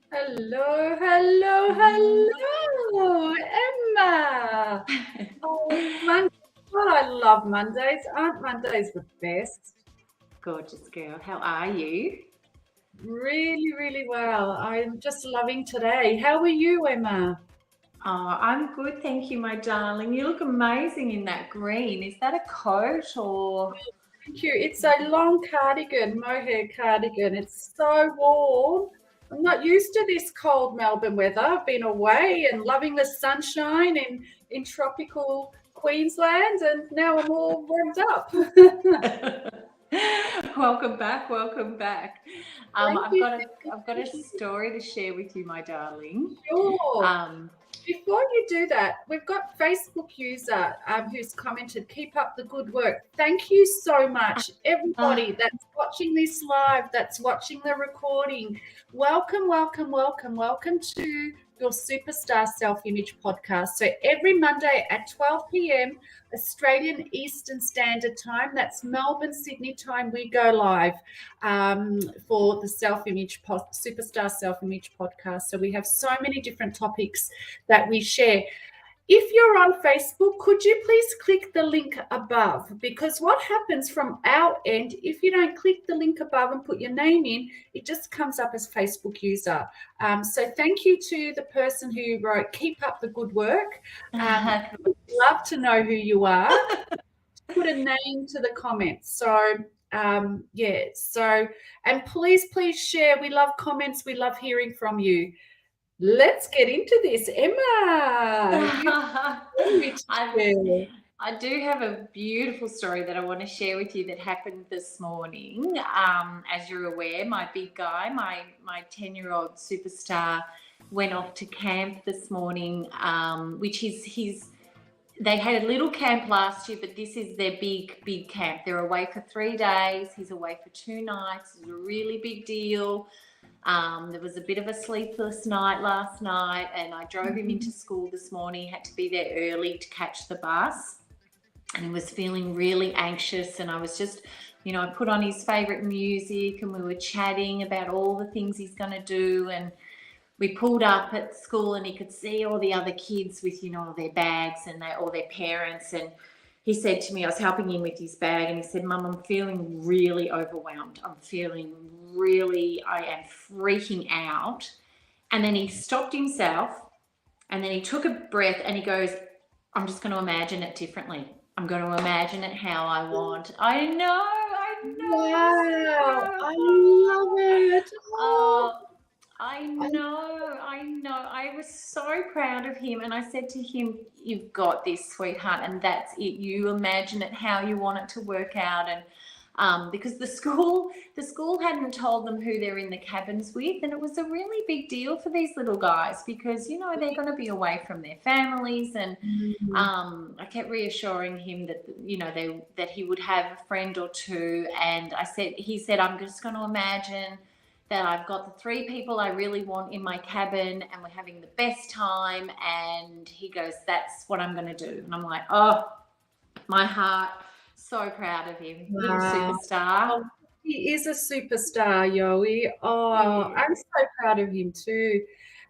Hello, hello, hello, Emma. Oh, Monday. God, I love Mondays. Aren't Mondays the best? Gorgeous girl. How are you? Really, really well. I'm just loving today. How are you, Emma? Oh, I'm good, thank you, my darling. You look amazing in that green. Is that a coat or? Thank you. It's a long cardigan, mohair cardigan. It's so warm. I'm not used to this cold Melbourne weather. I've been away and loving the sunshine in tropical Queensland, and now I'm all warmed up. Welcome back. Welcome back. Thank I've got a story to share with you, my darling. Sure. Before you do that, we've got Facebook user who's commented, "Keep up the good work." Thank you so much, everybody that's watching this live, that's watching the recording. Welcome, welcome, welcome, welcome to your Superstar Self-Image podcast. So every Monday at 12 p.m. Australian Eastern Standard Time, that's Melbourne, Sydney time, we go live for the Superstar Self-Image podcast. So we have so many different topics that we share. If you're on Facebook, could you please click the link above? Because what happens from our end, if you don't click the link above and put your name in, it just comes up as Facebook user. So thank you to the person who wrote, "Keep up the good work." We'd love to know who you are. Put a name to the comments. So and please share. We love comments. We love hearing from you. Let's get into this, Emma. I do have a beautiful story that I want to share with you that happened this morning. As you're aware, my big guy, my 10-year-old superstar, went off to camp this morning, which is they had a little camp last year, but this is their big camp. They're away for 3 days. He's away for 2 nights. It's a really big deal. There was a bit of a sleepless night last night, and I drove him into school this morning. He had to be there early to catch the bus, and he was feeling really anxious. And I was just, I put on his favorite music, and we were chatting about all the things he's going to do. And we pulled up at school, and he could see all the other kids with, their bags and all their parents. And he said to me, I was helping him with his bag, and he said, "Mum, I'm feeling really overwhelmed. I am freaking out." And then he stopped himself, and then he took a breath, and he goes, "I'm just going to imagine it differently." I'm going to imagine it how I want. I know. Wow, I love it. Oh, I know. I was so proud of him, and I said to him, "You've got this, sweetheart, and that's it. You imagine it how you want it to work out." And because the school hadn't told them who they're in the cabins with, and it was a really big deal for these little guys because they're going to be away from their families, and I kept reassuring him that that he would have a friend or two, and he said, "I'm just going to imagine that I've got the 3 people I really want in my cabin and we're having the best time." And he goes, "That's what I'm going to do." And I'm like, oh, my heart, so proud of him. Wow. Little superstar. Oh, he is a superstar, Yowie. Oh, I'm so proud of him too.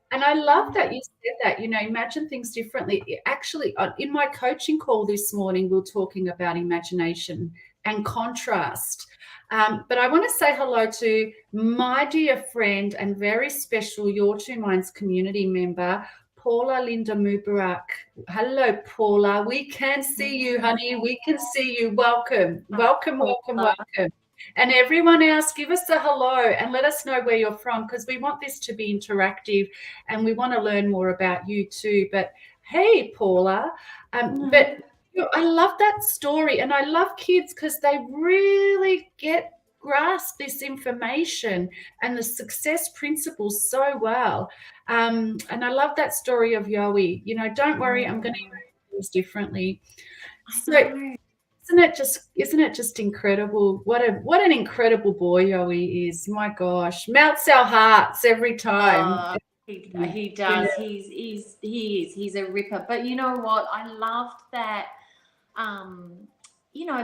And I love that you said that, imagine things differently. Actually, in my coaching call this morning, we were talking about imagination and contrast. But I want to say hello to my dear friend and very special Your Two Minds community member, Paula Linda Mubarak. Hello, Paula. We can see you, honey. We can see you. Welcome. And everyone else, give us a hello and let us know where you're from, because we want this to be interactive and we want to learn more about you too. But hey, Paula, but I love that story, and I love kids because they really grasp this information and the success principles so well. And I love that story of Yowie. Don't worry, I'm going to do things differently. So isn't it just incredible? What an incredible boy Yowie is. My gosh, melts our hearts every time. He does. Yeah. He's a ripper. But you know what? I loved that.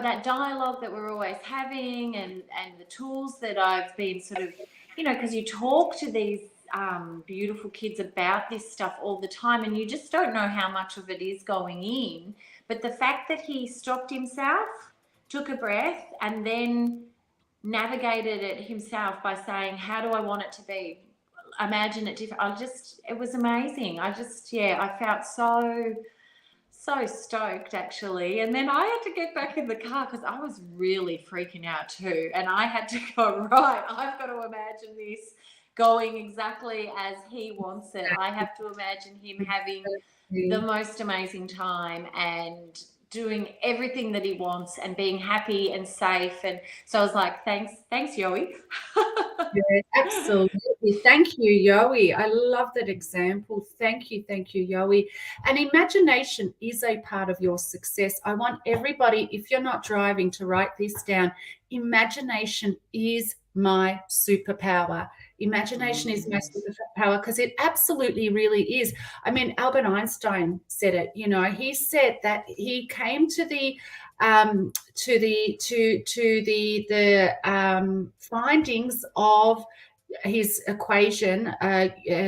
That dialogue that we're always having, and the tools that I've been sort of, because you talk to these beautiful kids about this stuff all the time, and you just don't know how much of it is going in. But the fact that he stopped himself, took a breath, and then navigated it himself by saying, how do I want it to be? Imagine it different. It was amazing. I felt so stoked, actually. And then I had to get back in the car because I was really freaking out too. And I had to go, right, I've got to imagine this going exactly as he wants it. I have to imagine him having the most amazing time and doing everything that he wants and being happy and safe. And so I was like, thanks Yowie. Yeah, absolutely. Thank you, Yowie. I love that example. Thank you, Yowie. And imagination is a part of your success. I want everybody, if you're not driving, to write this down. Imagination is my superpower. Imagination is my superpower, because it absolutely really is. I mean, Albert Einstein said it. He said that he came to the findings of his equation, E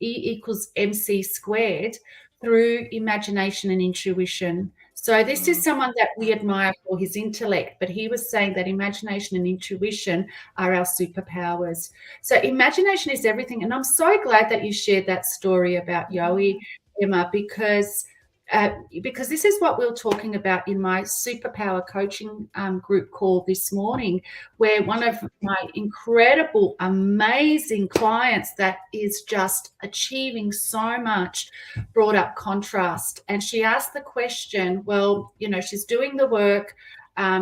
equals mc squared, through imagination and intuition. So this is someone that we admire for his intellect, but he was saying that imagination and intuition are our superpowers. So imagination is everything. And I'm so glad that you shared that story about Yowie, Emma, because this is what we were talking about in my superpower coaching group call this morning, where one of my incredible, amazing clients that is just achieving so much brought up contrast. And she asked the question, well, she's doing the work.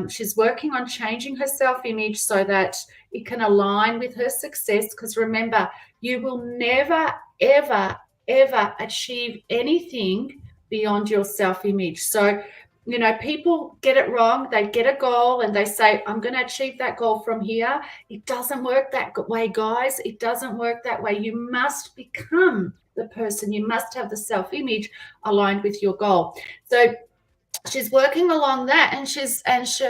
She's working on changing her self-image so that it can align with her success. Because remember, you will never, ever, ever achieve anything beyond your self-image. So, people get it wrong. They get a goal and they say, I'm going to achieve that goal from here. It doesn't work that way, guys. It doesn't work that way. You must become the person. You must have the self-image aligned with your goal. So she's working along that, and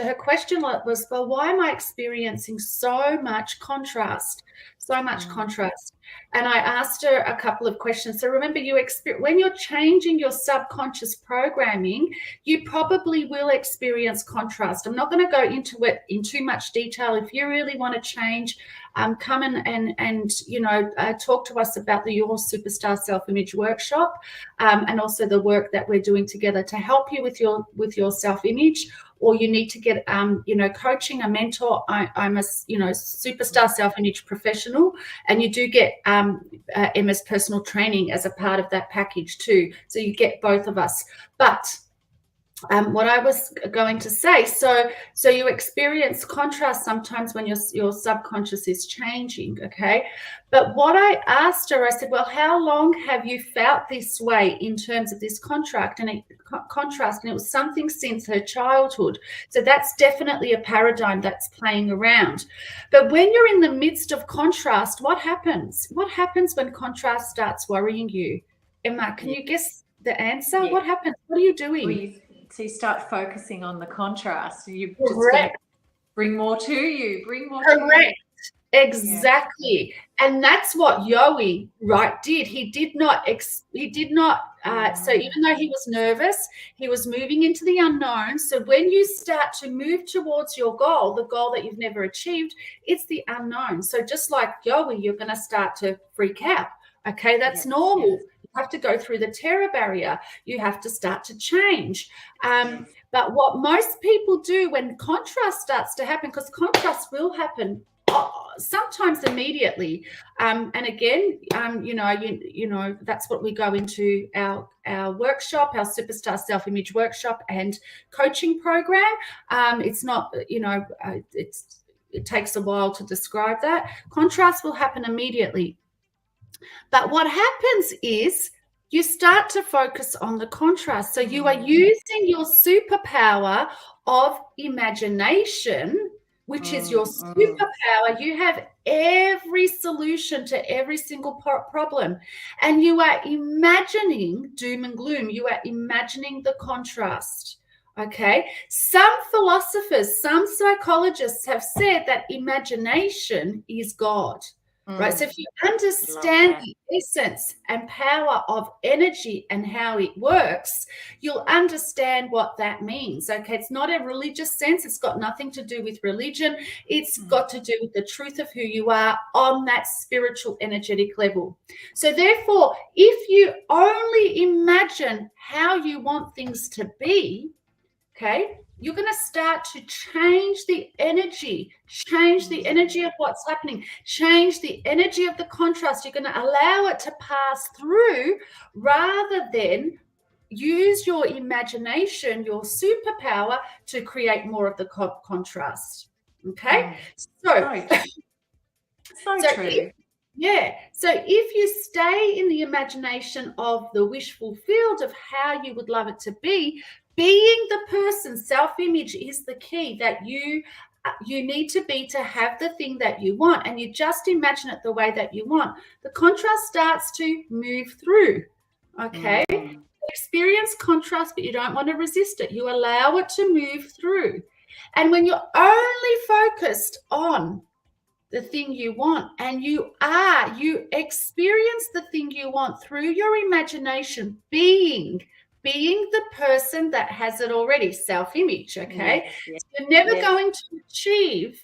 her question was, well, why am I experiencing so much contrast? And I asked her a couple of questions. So remember, when you're changing your subconscious programming, you probably will experience contrast. I'm not going to go into it in too much detail. If you really want to change come and talk to us about your Superstar Self-Image workshop, and also the work that we're doing together to help you with your self-image. Or you need to get, coaching, a mentor. I'm a, superstar self-image professional, and you do get Emma's personal training as a part of that package too. So you get both of us. But what I was going to say, so you experience contrast sometimes when your subconscious is changing, okay? But what I asked her, I said, well, how long have you felt this way in terms of this contrast? And it was something since her childhood. So that's definitely a paradigm that's playing around. But when you're in the midst of contrast, what happens? What happens when contrast starts worrying you? Emma, can you guess the answer? Yeah. What happens? What are you doing? So you start focusing on the contrast. You're just going to bring more to you. Bring more to you. Exactly. Yeah. And that's what Yowie did. He did not so even though he was nervous, he was moving into the unknown. So when you start to move towards your goal, the goal that you've never achieved, it's the unknown. So just like Yowie, you're going to start to freak out. Okay, that's normal. Yes. You have to go through the terror barrier. You have to start to change. But what most people do when contrast starts to happen, because contrast will happen sometimes immediately, and again, that's what we go into our workshop, our Superstar Self-Image workshop and coaching program. It's not, it takes a while to describe that. Contrast will happen immediately. But what happens is you start to focus on the contrast. So you are using your superpower of imagination, which is your superpower. You have every solution to every single problem. And you are imagining doom and gloom. You are imagining the contrast. Okay. Some philosophers, some psychologists have said that imagination is God. Right. So if you understand the essence and power of energy and how it works, you'll understand what that means. Okay. It's not a religious sense. It's got nothing to do with religion. It's got to do with the truth of who you are on that spiritual, energetic level. So therefore, if you only imagine how you want things to be, okay, you're going to start to change the energy of what's happening, change the energy of the contrast. You're going to allow it to pass through rather than use your imagination, your superpower, to create more of the contrast. Okay? So true. So if you stay in the imagination of the wish fulfilled of how you would love it to be, being the person, self-image is the key that you need to be to have the thing that you want, and you just imagine it the way that you want. The contrast starts to move through, okay? Experience contrast, but you don't want to resist it. You allow it to move through. And when you're only focused on the thing you want, and you experience the thing you want through your imagination, being the person that has it already, self-image, okay? Yes. So you're never going to achieve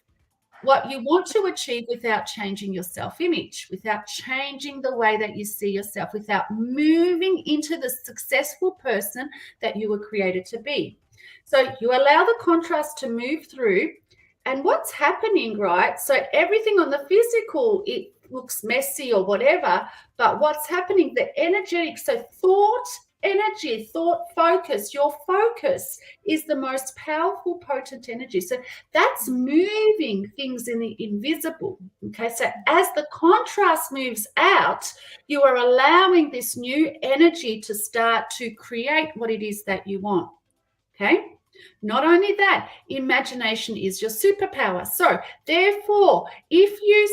what you want to achieve without changing your self-image, without changing the way that you see yourself, without moving into the successful person that you were created to be. So you allow the contrast to move through, and what's happening, right? So everything on the physical, it looks messy or whatever, but what's happening, the energetic, so thought, energy, thought, focus, your focus is the most powerful, potent energy. So that's moving things in the invisible. Okay, so as the contrast moves out, you are allowing this new energy to start to create what it is that you want. Okay. Not only that, imagination is your superpower. So therefore, if you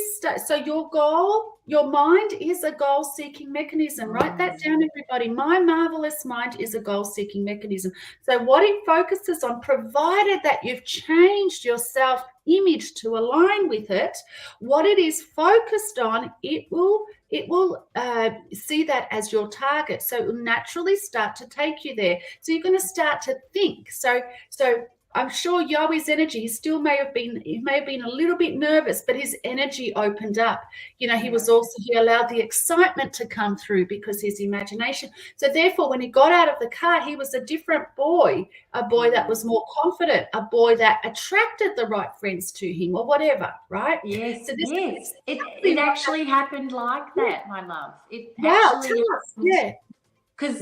so your goal, your mind is a goal-seeking mechanism. Write that down, everybody. My marvelous mind is a goal-seeking mechanism. So what it focuses on, provided that you've changed your self-image to align with it, what it is focused on, it will see that as your target. So it will naturally start to take you there. So you're going to start to think. So I'm sure Yoe's energy, he may have been a little bit nervous, but his energy opened up. He allowed the excitement to come through because his imagination. So therefore, when he got out of the car, he was a different boy, a boy that was more confident, a boy that attracted the right friends to him or whatever, right? Yes, so yes. It actually happened like that, my love. It wow, actually tell us. Yeah. Because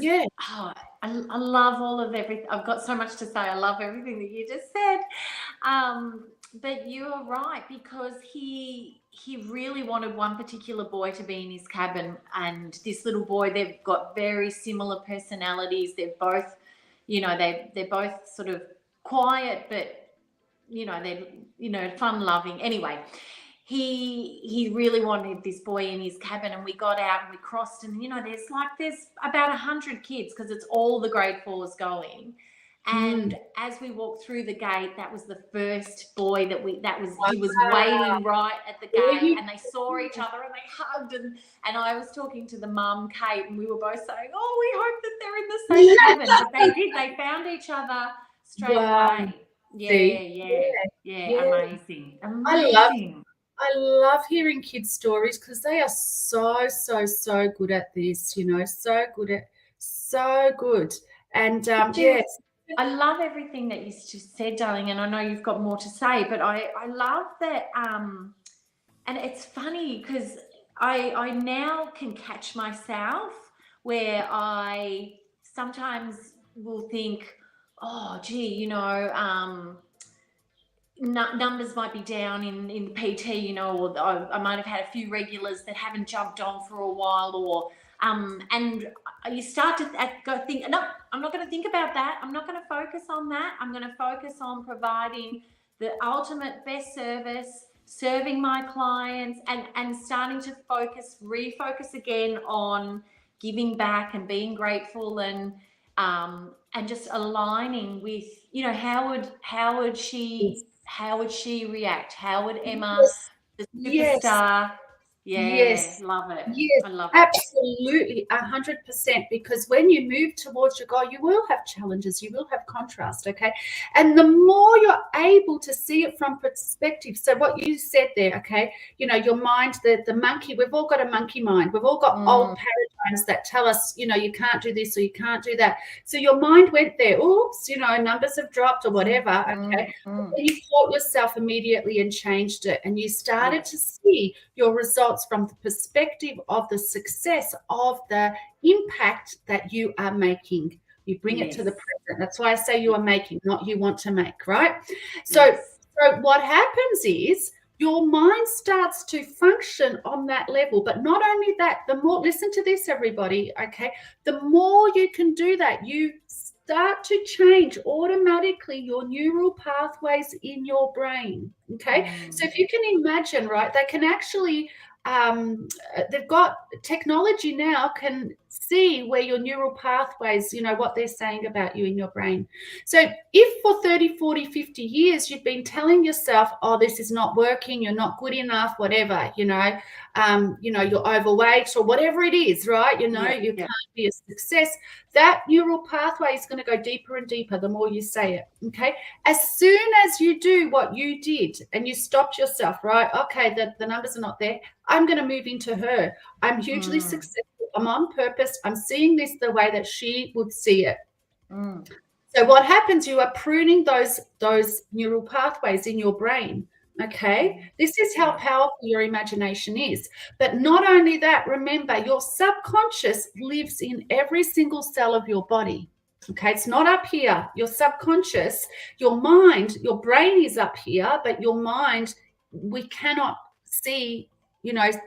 I love all of everything. I've got so much to say. I love everything that you just said. But you are right, because he really wanted one particular boy to be in his cabin, and this little boy, they've got very similar personalities. They're both, they're both sort of quiet, but they're fun loving. Anyway, he really wanted this boy in his cabin, and we got out and we crossed, and there's about 100 kids, because it's all the grade 4s going. And as we walked through the gate, that was the first boy he was waiting right at the gate, and they saw each other and they hugged, and I was talking to the mum, Kate, and we were both saying, oh, we hope that they're in the same cabin. But they found each other straight away. Yeah, amazing. I love hearing kids' stories, because they are so good at this, so good. And yes. I love everything that you just said, darling, and I know you've got more to say, but I love that, and it's funny because I now can catch myself where I sometimes will think, oh, gee, numbers might be down in PT, or I might have had a few regulars that haven't jumped on for a while, or and you start to think, no, I'm not going to think about that. I'm not going to focus on that. I'm going to focus on providing the ultimate best service, serving my clients, and starting to refocus again on giving back and being grateful, and just aligning with, how would she react? How would Emma, the superstar? Yes. Love it. Yes, I love it. Absolutely, 100%. Because when you move towards your goal, you will have challenges, you will have contrast, okay? And the more you're able to see it from perspective, so what you said there, okay, your mind, the monkey, we've all got a monkey mind. We've all got old paradigms that tell us, you can't do this or you can't do that. So your mind went there, oops, numbers have dropped or whatever, okay? And you caught yourself immediately and changed it, and you started to see your results from the perspective of the success of the impact that you are making. You bring it to the present. That's why I say you are making, not you want to make, right? So what happens is your mind starts to function on that level. But not only that, the more, listen to this, everybody, okay? The more you can do that, you start to change automatically your neural pathways in your brain, okay? So if you can imagine, right, they can actually they've got technology now can see where your neural pathways, what they're saying about you in your brain. So if for 30, 40, 50 years you've been telling yourself, oh, this is not working, you're not good enough, whatever, you're overweight or whatever it is, right? You can't be a success. That neural pathway is going to go deeper and deeper the more you say it, okay? As soon as you do what you did and you stopped yourself, right? Okay, the numbers are not there. I'm going to move into her. I'm hugely successful. I'm on purpose. I'm seeing this the way that she would see it. So what happens, you are pruning those neural pathways in your brain, okay? This is how powerful your imagination is. But not only that, remember, your subconscious lives in every single cell of your body, okay? It's not up here. Your subconscious, your mind, your brain is up here, but your mind, we cannot see,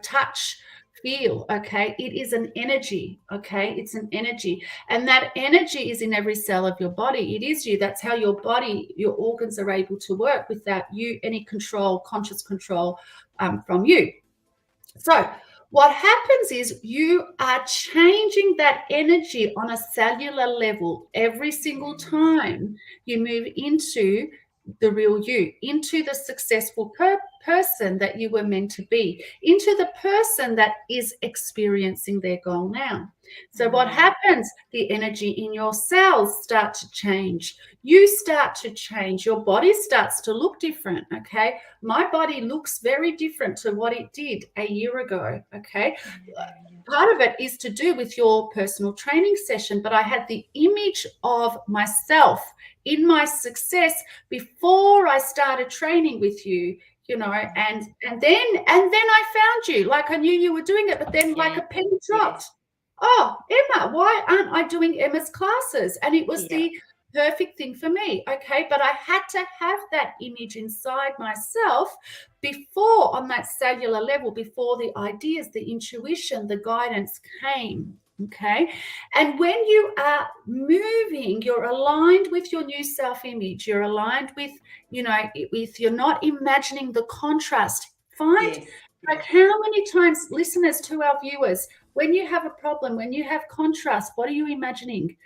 touch, feel, okay? It is an energy, okay? It's an energy. And that energy is in every cell of your body. It is you. That's how your body, your organs are able to work without you, any control, conscious control from you. So what happens is you are changing that energy on a cellular level every single time you move into the real you, into the successful person that you were meant to be, into the person that is experiencing their goal now. So what happens? The energy in your cells start to change. You start to change. Your body starts to look different, okay? My body looks very different to what it did a year ago, okay? Part of it is to do with your personal training session, but I had the image of myself in my success before I started training with you, you know, and then I found you. Like, I knew you were doing it, but then like a penny dropped. Oh, Emma, why aren't I doing Emma's classes? And it was the perfect thing for me, okay? But I had to have that image inside myself before, on that cellular level, before the ideas, the intuition, the guidance came, okay? And when you are moving, you're aligned with your new self-image. You're aligned with, you know, with, you're not imagining the contrast. Find, like, how many times, listeners, to our viewers, when you have a problem, when you have contrast, what are you imagining?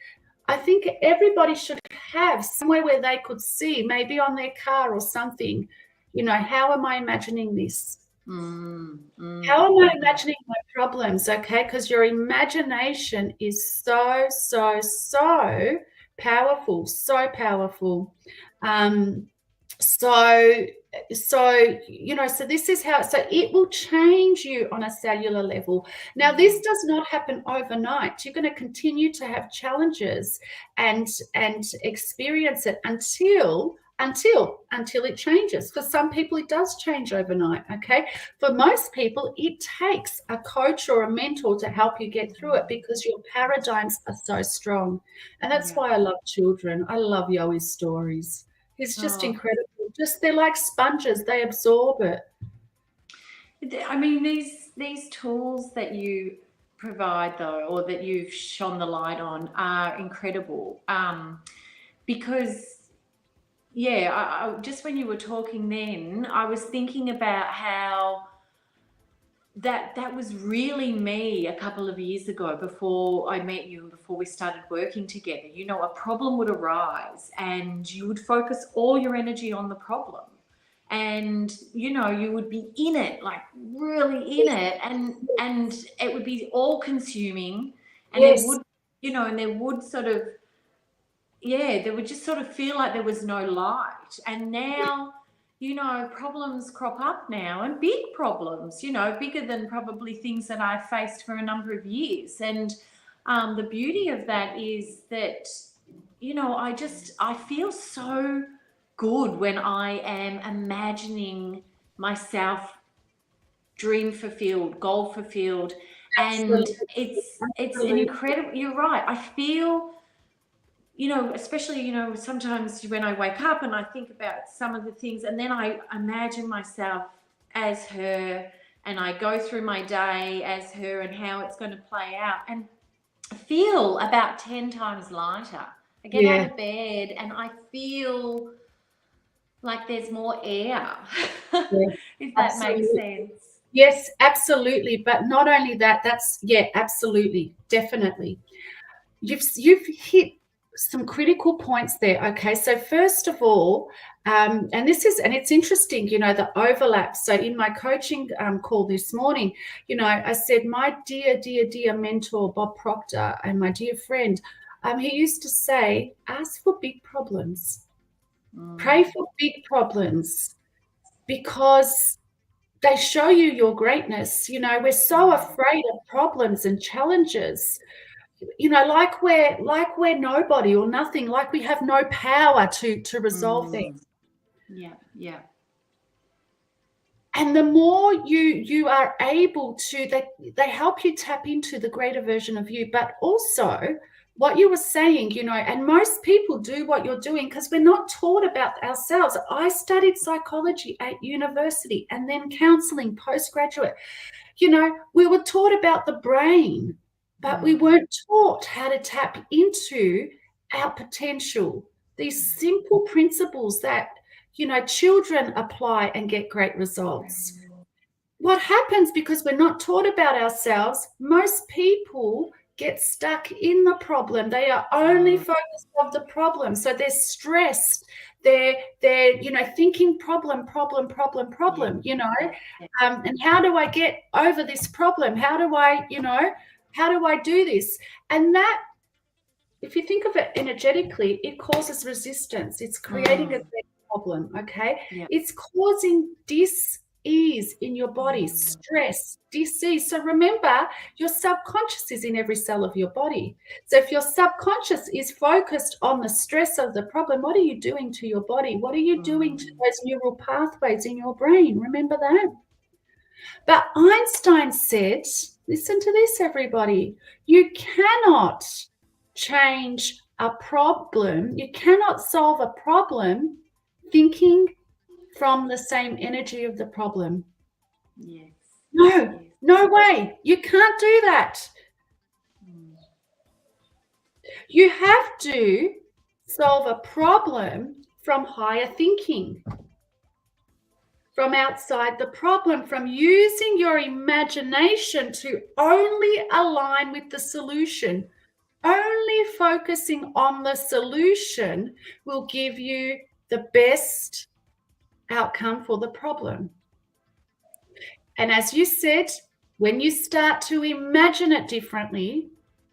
I think everybody should have somewhere where they could see, maybe on their car or something, you know, how am I imagining this? How am I imagining my problems? Okay, because your imagination is so, so, so powerful, so powerful. So, you know, so this is how, so it will change you on a cellular level. Now, this does not happen overnight. You're going to continue to have challenges and experience it until it changes. For some people, it does change overnight, okay? For most people, it takes a coach or a mentor to help you get through it because your paradigms are so strong. And that's why I love children. I love Yoe's stories. It's just incredible. Just, they're like sponges. They absorb it. I mean, these tools that you provide, though, or that you've shone the light on, are incredible. Because, I just when you were talking then, I was thinking about how that was really me a couple of years ago before I met you and before we started working together. You know, a problem would arise and you would focus all your energy on the problem. And, you know, you would be in it, like really in it, and it would be all consuming, and it would, you know, and there would sort of, there would just sort of feel like there was no light. And now, you know, problems crop up now, and big problems, you know, bigger than probably things that I've faced for a number of years. And the beauty of that is that, you know, I feel so good when I am imagining myself dream fulfilled, goal fulfilled. Absolutely. And it's incredible. You're right. I feel, you know, especially, you know, sometimes when I wake up and I think about some of the things, and then I imagine myself as her, and I go through my day as her and how it's going to play out, and I feel about 10 times lighter. I get out of bed and I feel like there's more air, if that makes sense. Yes, absolutely. But not only that, absolutely, definitely. You've hit some critical points there. Okay, so first of all, and it's interesting, you know, the overlap. So in my coaching call this morning, you know, I said, my dear mentor, Bob Proctor, and my dear friend, he used to say, ask for big problems. Pray for big problems, because they show you your greatness. You know, we're so afraid of problems and challenges, you know, like we're nobody or nothing, like we have no power to resolve things. Yeah. And the more you are able to, they help you tap into the greater version of you. But also what you were saying, you know, and most people do what you're doing because we're not taught about ourselves. I studied psychology at university and then counseling postgraduate. You know, we were taught about the brain, but we weren't taught how to tap into our potential. These simple principles that, you know, children apply and get great results. What happens, because we're not taught about ourselves, most people get stuck in the problem. They are only focused on the problem. So they're stressed. They're thinking problem, and how do I get over this problem? How do I do this? And that, if you think of it energetically, it causes resistance. It's creating a problem, okay? Yeah. It's causing dis-ease in your body, stress, dis-ease. So remember, your subconscious is in every cell of your body. So if your subconscious is focused on the stress of the problem, what are you doing to your body? What are you doing to those neural pathways in your brain? Remember that? But Einstein said, listen to this, everybody, you cannot change a problem. You cannot solve a problem thinking from the same energy of the problem. Yes. No way. You can't do that. You have to solve a problem from higher thinking, from outside the problem, from using your imagination to only align with the solution. Only focusing on the solution will give you the best outcome for the problem. And as you said, when you start to imagine it differently,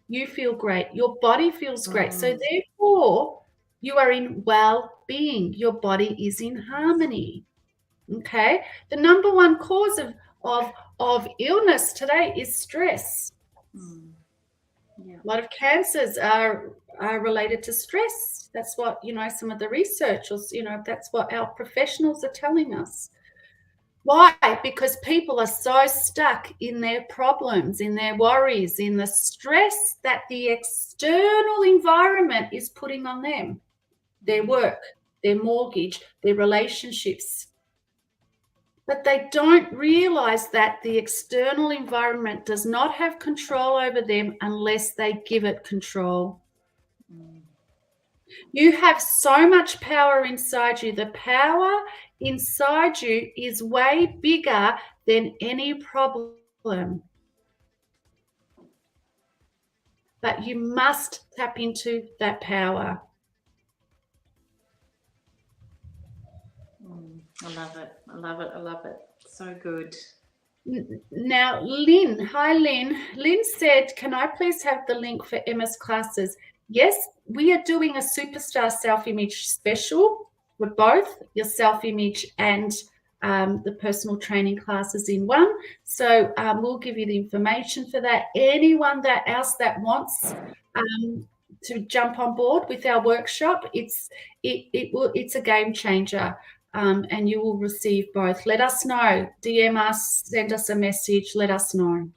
you feel great. Your body feels great. So therefore, you are in well-being. Your body is in harmony. Okay? The number one cause of illness today is stress. Yeah. A lot of cancers are related to stress. That's what, some of the researchers, that's what our professionals are telling us. Why? Because people are so stuck in their problems, in their worries, in the stress that the external environment is putting on them. Their work, their mortgage, their relationships. But they don't realize that the external environment does not have control over them unless they give it control. You have so much power inside you. The power inside you is way bigger than any problem. But you must tap into that power. I love it. I love it. I love it. So good. Now, Lynn, hi Lynn. Lynn said, can I please have the link for Emma's classes? Yes, we are doing a superstar self-image special with both your self-image and the personal training classes in one. So we'll give you the information for that. Anyone else that wants to jump on board with our workshop, it's a game changer. And you will receive both. Let us know. DM us, send us a message, let us know.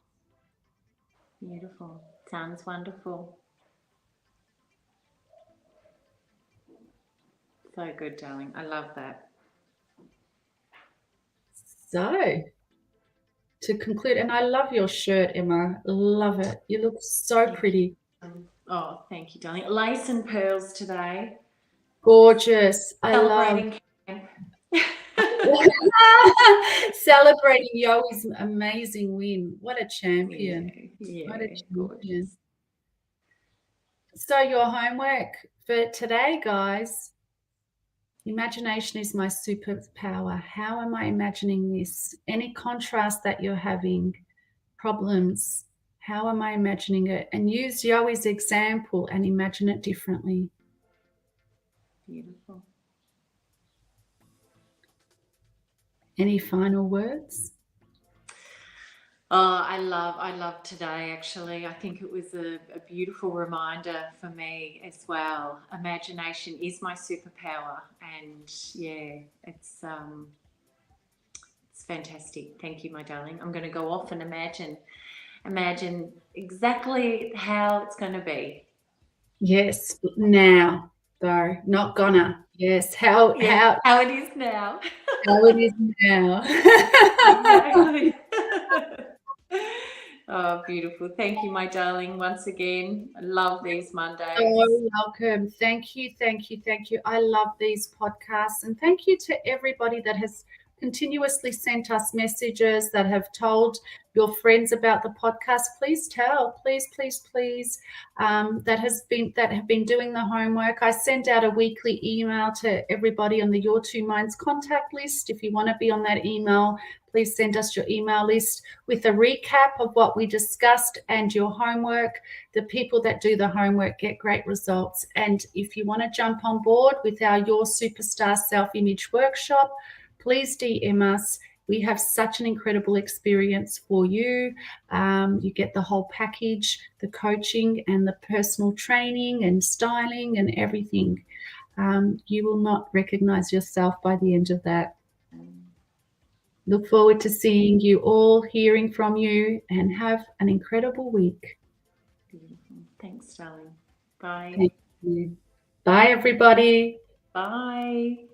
Beautiful. Sounds wonderful. So good, darling. I love that. So, to conclude, and I love your shirt, Emma. Love it. You look so pretty. Oh, thank you, darling. Lace and pearls today. Gorgeous. Celebrating Celebrating Yowi's amazing win. What a champion. Yeah, what a champion. Gorgeous. So your homework for today, guys, imagination is my superpower. How am I imagining this? Any contrast that you're having, problems, how am I imagining it? And use Yowi's example and imagine it differently. Beautiful. Any final words? Oh, I love today, actually. I think it was a beautiful reminder for me as well. Imagination is my superpower, and yeah, it's fantastic. Thank you, my darling. I'm going to go off and imagine exactly how it's going to be. Yes, now though, not gonna. Yes, how it is now. How it is now. Exactly. Oh, beautiful. Thank you, my darling, once again. I love these Mondays. Oh, welcome. Thank you. I love these podcasts. And thank you to everybody that has continuously sent us messages, that have told your friends about the podcast, please tell, please, that have been doing the homework. I send out a weekly email to everybody on the Your Two Minds contact list. If you want to be on that email, please send us your email list with a recap of what we discussed and your homework. The people that do the homework get great results. And if you want to jump on board with our Your Superstar Self-Image workshop, please DM us. We have such an incredible experience for you. You get the whole package, the coaching and the personal training and styling and everything. You will not recognize yourself by the end of that. Look forward to seeing you all, hearing from you, and have an incredible week. Beautiful. Thanks, darling. Bye. Thank you. Bye, everybody. Bye.